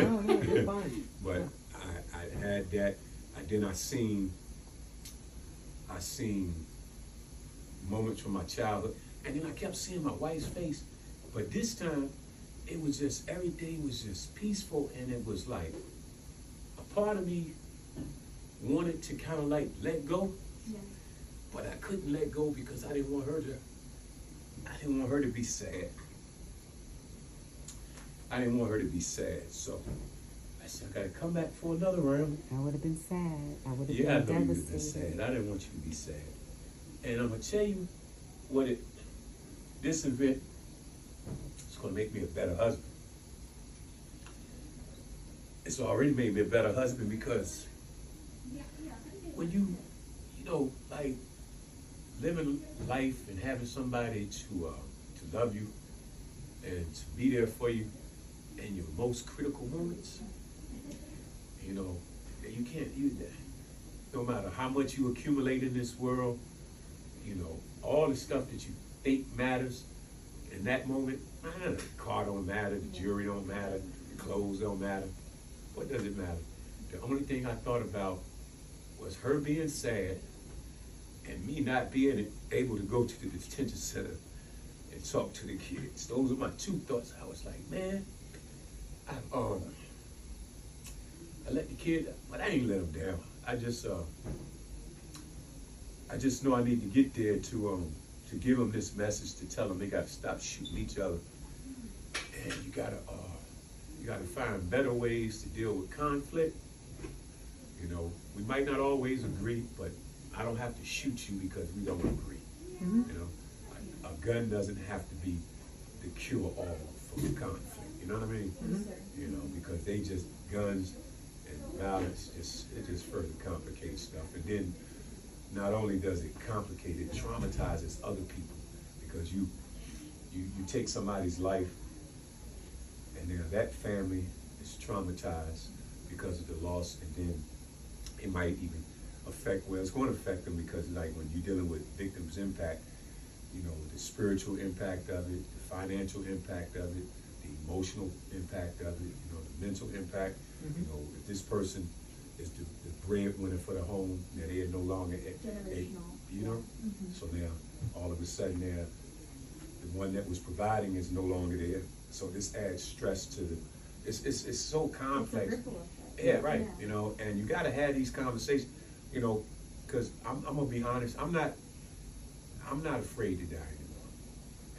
No, no, you're fine. But I had that. And then I seen moments from my childhood, and then I kept seeing my wife's face. But this time, it was just, everything was just peaceful, and it was like, a part of me wanted to kind of like let go, Yeah. but I couldn't let go because I didn't want her to be sad. I didn't want her to be sad, so I said, I gotta come back for another round. I would have been sad. I would have Yeah, I know been you would have been devastated. sad. I didn't want you to be sad. And I'm gonna tell you this event is gonna make me a better husband. It's already made me a better husband because when you know, like living life and having somebody to love you and to be there for you in your most critical moments, you know, no matter how much you accumulate in this world, you know, all the stuff that you think matters in that moment, the car don't matter, the jewelry don't matter, the clothes don't matter. What does it matter? The only thing I thought about was her being sad and me not being able to go to the detention center and talk to the kids. Those are my two thoughts. I was like, man, I let the kids, but I ain't let them down. I just know I need to get there to give them this message, to tell them they got to stop shooting each other, and you gotta find better ways to deal with conflict. You know, we might not always agree, but I don't have to shoot you because we don't agree. Mm-hmm. You know, a gun doesn't have to be the cure all for the conflict. You know what I mean? Mm-hmm. You know, because they just guns and violence it just further complicates stuff. And then not only does it complicate, it traumatizes other people because you take somebody's life and then that family is traumatized because of the loss, and then it might even it's going to affect them because like when you're dealing with victims impact, you know, the spiritual impact of it, the financial impact of it, the emotional impact of it, you know, the mental impact. Mm-hmm. You know, if this person is the breadwinner for the home, now they are no longer Generational. you know, Mm-hmm. so now all of a sudden the one that was providing is no longer there. So this adds stress to it's so complex. It's a ripple effect. Yeah, right. You know, and you got to have these conversations. You know, because I'm gonna be honest. I'm not afraid to die anymore,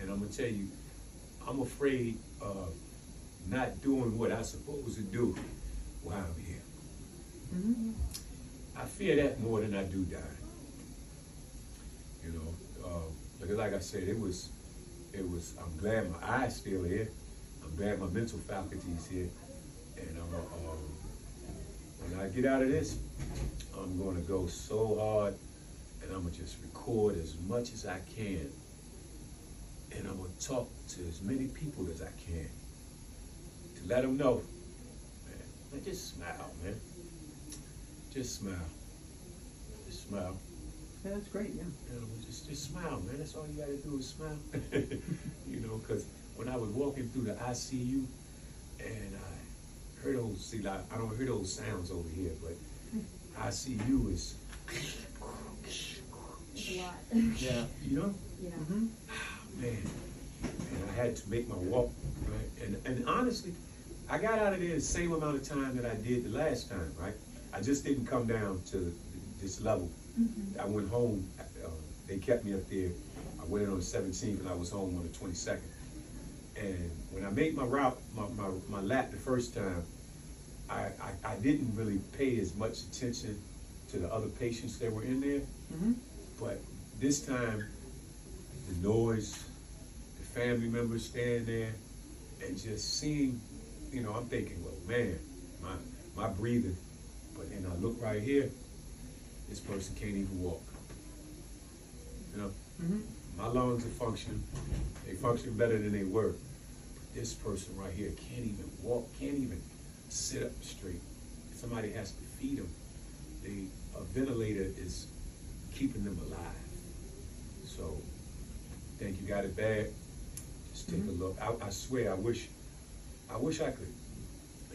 and I'm gonna tell you, I'm afraid of not doing what I'm supposed to do while I'm here. Mm-hmm. I fear that more than I do dying. You know, because like I said, it was. I'm glad my eyes still here. I'm glad my mental faculties here, and when I get out of this, I'm going to go so hard, and I'm going to just record as much as I can, and I'm going to talk to as many people as I can to let them know, man, just smile, man. Just smile. Just smile. Yeah, that's great, yeah. You know, just smile, man. That's all you got to do is smile. You know, because when I was walking through the ICU, and I heard those, I don't hear those sounds over here, but ICU is, It's a lot. Yeah. you know, Yeah. Mm-hmm. man. And I had to make my walk, right? And honestly, I got out of there the same amount of time that I did the last time, right? I just didn't come down to this level. Mm-hmm. I went home, they kept me up there. I went in on the 17th and I was home on the 22nd. And when I made my route, my lap the first time, I didn't really pay as much attention to the other patients that were in there. Mm-hmm. But this time, the noise, the family members standing there, and just seeing, you know, I'm thinking, well, man, my breathing. But then I look right here, this person can't even walk. You know, Mm-hmm. my lungs are functioning. They function better than they were. But this person right here can't even walk, can't even sit up straight. Somebody has to feed them. A ventilator is keeping them alive. So, think you got it bad? Just take a look. I swear, I wish I could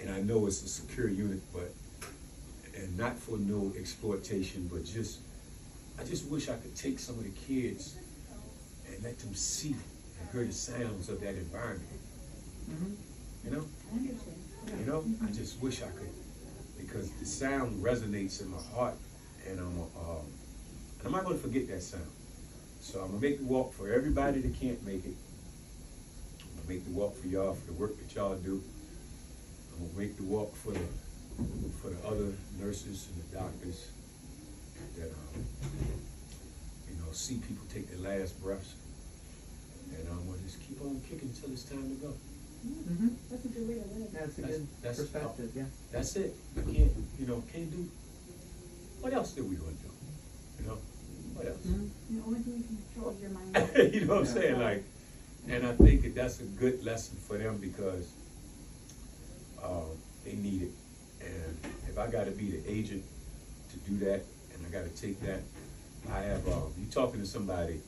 and I know it's a secure unit, but, and not for no exploitation, but just, I just wish I could take some of the kids and let them see and hear the sounds of that environment. Mhm. You know? I understand. You know? I just wish I could, because the sound resonates in my heart, and I'm not gonna forget that sound. So I'm gonna make the walk for everybody that can't make it. I'm gonna make the walk for y'all, for the work that y'all do. I'm gonna make the walk for the other nurses and the doctors that you know, see people take their last breaths. And I'm gonna just keep on kicking until it's time to go. Mhm. That's a good way to live. That's a That's- good that's- perspective, yeah. That's it. I can't, you know, can't do. What else did we gonna do? You know, what else? Mhm. The only thing you can control is your mind. You know what I'm Yeah. saying? Like, and I think that that's a good lesson for them because they need it. And if I got to be the agent to do that, and I got to take that, I have. You talking to somebody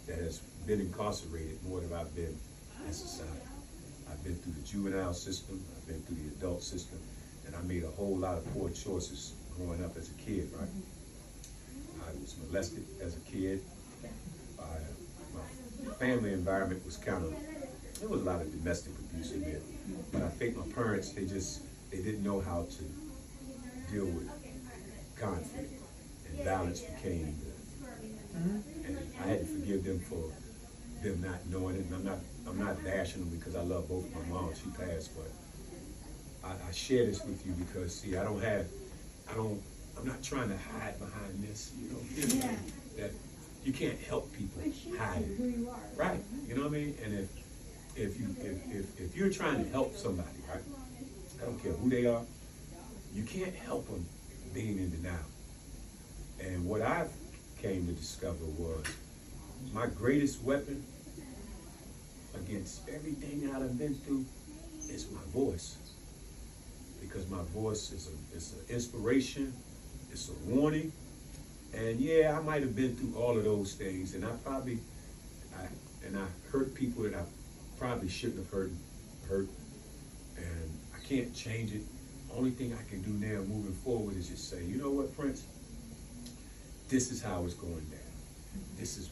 that has been incarcerated more than I've been in society. I've been through the juvenile system. I've been through the adult system, and I made a whole lot of poor choices growing up as a kid. Right? I was molested as a kid. My family environment was kind of, there was a lot of domestic abuse in there. But I think my parents, they didn't know how to deal with conflict. And violence became Mhm. and I had to forgive them for them not knowing it. And I'm not bashing them because I love both my mom, she passed, but I share this with you because see, I'm not trying to hide behind this, you know, Yeah. that you can't help people It shapes hide you, it. who you are. Right, you know what I mean? And if you're trying to help somebody, right? I don't care who they are, you can't help them being in denial. And what I came to discover was my greatest weapon against everything that I've been through is my voice. Because my voice is an inspiration, it's a warning. And yeah, I might have been through all of those things, and I hurt people that I probably shouldn't have hurt, and I can't change it. Only thing I can do now moving forward is just say, you know what, Prince? This is how it's going down. This is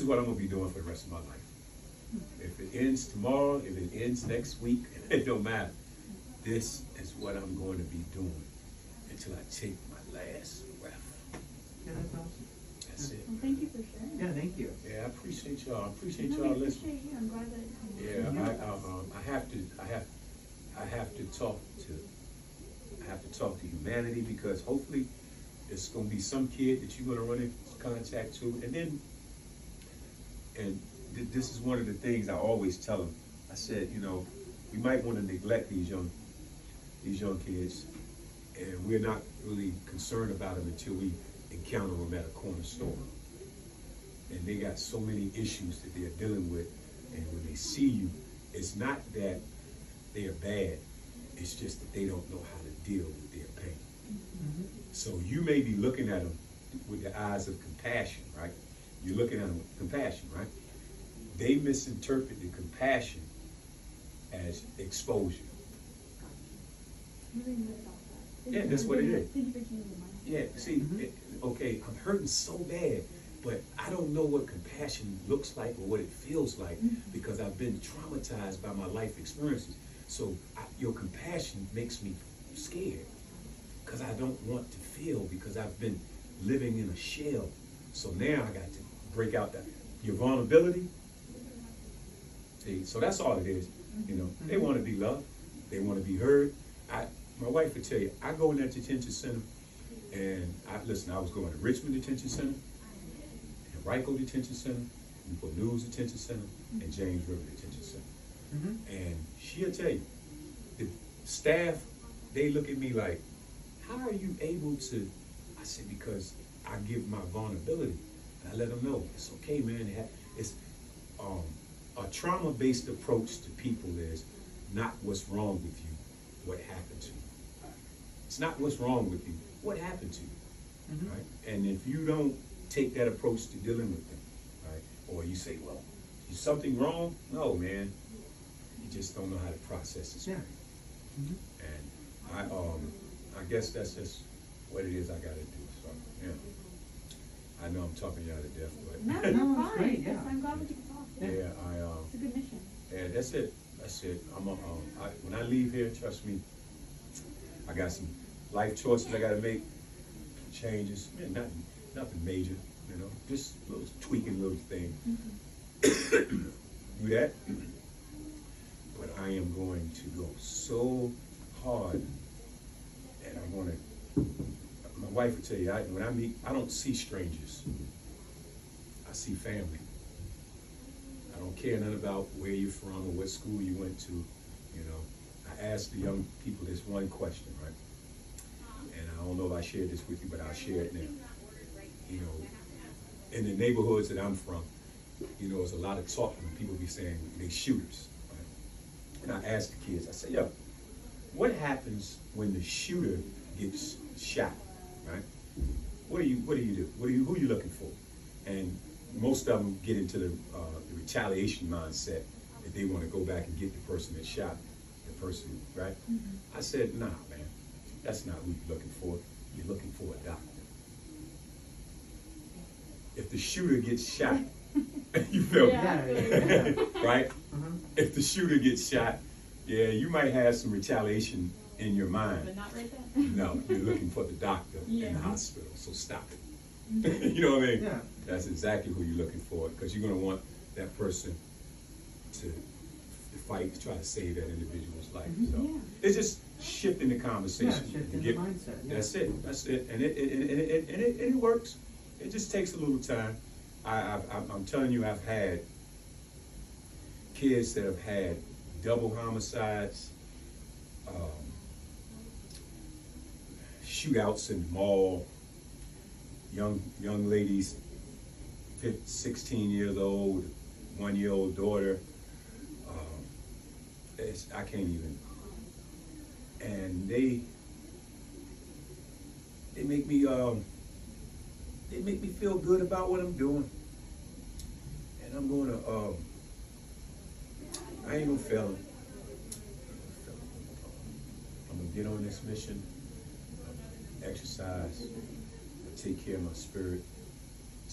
what I'm gonna be doing for the rest of my life. If it ends tomorrow, if it ends next week, it don't matter. This is what I'm going to be doing until I take my last breath. Yeah, that's awesome. That's it. Well, thank you for sharing. Yeah, thank you. Yeah, I appreciate y'all. I appreciate No, y'all we listening. appreciate you. I'm glad that. Yeah, I have to talk to humanity because hopefully it's gonna be some kid that you're gonna run in contact to, and then this is one of the things I always tell them. I said, you know, we might want to neglect these young kids, and we're not really concerned about them until we encounter them at a corner store. And they got so many issues that they're dealing with, and when they see you, it's not that they are bad, it's just that they don't know how to deal with their pain. Mhm. So you may be looking at them with the eyes of compassion, right? You're looking at them with compassion, right? They misinterpret the compassion as exposure. You really live off that. Yeah, that's what it is. Thank you for changing your mind. Yeah, see, Mhm. okay, I'm hurting so bad, but I don't know what compassion looks like or what it feels like because I've been traumatized by my life experiences. So your compassion makes me scared because I don't want to feel because I've been living in a shell. So now I got to break out your vulnerability. See, so that's all it is. You know, they want to be loved. They want to be heard. My wife would tell you, I go in that detention center, and I was going to Richmond Detention Center, and Rico Detention Center, Newport News Detention Center, and James River Detention Center. Mhm. And she'll tell you, the staff, they look at me like, how are you able to? I said, because I give my vulnerability. And I let them know, it's okay, man. It's a trauma-based approach to people is not what's wrong with you, what happened to you. It's not what's wrong with you, what happened to you, Mhm. right? And if you don't take that approach to dealing with them, right? Or you say, well, is something wrong? No, man. You just don't know how to process this. Yeah. Mhm. And I guess that's just what it is I gotta do, so, yeah. I know I'm talking you out of death, but. No, No, you're it's great, fine. yeah. I'm glad we could talk. Yeah, It's a good mission. yeah, that's it, when I leave here, trust me, I got some life choices I gotta make, changes, nothing major, you know, just little tweaking little thing. Do that, but I am going to go so hard, and I'm gonna, my wife will tell you, when I meet, I don't see strangers, I see family. I don't care nothing about where you're from or what school you went to, you know. I ask the young people this one question, right? And I don't know if I shared this with you, but I'll share it now. You know, in the neighborhoods that I'm from, you know, there's a lot of talk when people be saying they shooters, right? And I ask the kids, I say, yo, what happens when the shooter gets shot, right? What do you do? Who are you looking for? And most of them get into the retaliation mindset that they want to go back and get the person that shot the person, right? I said, nah, man, that's not who you're looking for. You're looking for a doctor. If the shooter gets shot, you feel me? Yeah. Right? Uh-huh. If the shooter gets shot, yeah, you might have some retaliation in your mind. But not right then. No, you're looking for the doctor in Yeah. the hospital, so stop it. You know what I mean? Yeah. That's exactly who you're looking for, because you're gonna want that person to fight to try to save that individual's life. Mhm. So Yeah. it's just shifting the conversation. Yeah, shifting You the mindset, yeah. That's it, and it works. It just takes a little time. I'm telling you, I've had kids that have had double homicides, shootouts in the mall, young ladies, 16 years old, 1-year-old daughter. I can't even. And they make me feel good about what I'm doing. And I'm gonna I ain't gonna fail them. I'm gonna get on this mission, exercise, take care of my spirit,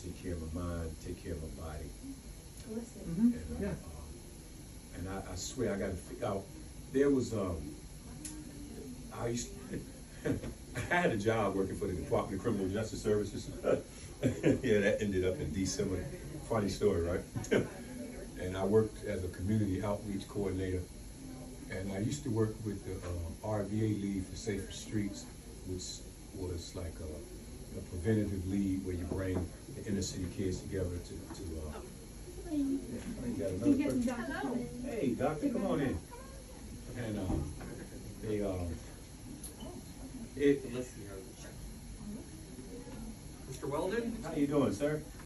take care of my mind, take care of my body. Listen. Mhm. And, Yeah. and I swear I gotta figure out, there was, I used I had a job working for the Department of Criminal Justice Services. Yeah, that ended up in December. Funny story, right? And I worked as a community outreach coordinator. And I used to work with the RVA League for Safer Streets, which was like a preventative league where you bring the inner city kids together to you got another You get person? Dr. Phil. Hey, doctor, come on in. And they Mr. Weldon? how you doing, sir?